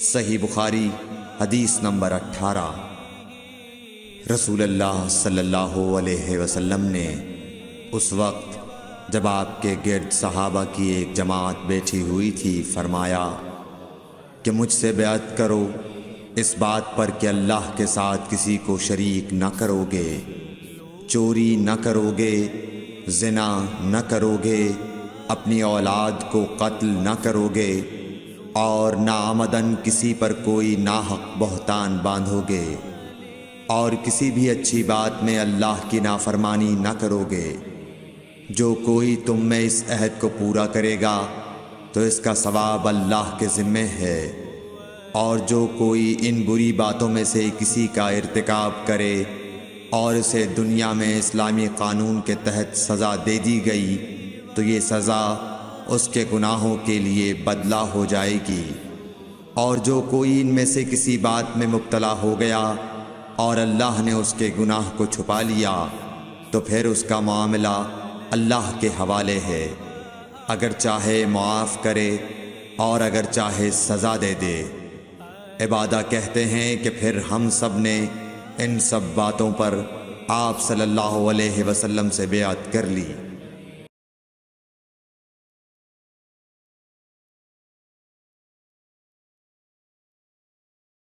صحیح بخاری حدیث نمبر 18۔ رسول اللہ صلی اللہ علیہ وسلم نے اس وقت جب آپ کے گرد صحابہ کی ایک جماعت بیٹھی ہوئی تھی فرمایا کہ مجھ سے بیعت کرو اس بات پر کہ اللہ کے ساتھ کسی کو شریک نہ کرو گے، چوری نہ کرو گے، زنا نہ کرو گے، اپنی اولاد کو قتل نہ کرو گے، اور ناعمدن کسی پر کوئی ناحق بہتان باندھو گے، اور کسی بھی اچھی بات میں اللہ کی نافرمانی نہ کرو گے۔ جو کوئی تم میں اس عہد کو پورا کرے گا تو اس کا ثواب اللہ کے ذمے ہے، اور جو کوئی ان بری باتوں میں سے کسی کا ارتکاب کرے اور اسے دنیا میں اسلامی قانون کے تحت سزا دے دی گئی تو یہ سزا اس کے گناہوں کے لیے بدلہ ہو جائے گی، اور جو کوئی ان میں سے کسی بات میں مبتلا ہو گیا اور اللہ نے اس کے گناہ کو چھپا لیا تو پھر اس کا معاملہ اللہ کے حوالے ہے، اگر چاہے معاف کرے اور اگر چاہے سزا دے دے۔ عبادہ کہتے ہیں کہ پھر ہم سب نے ان سب باتوں پر آپ صلی اللہ علیہ وسلم سے بیعت کر لی۔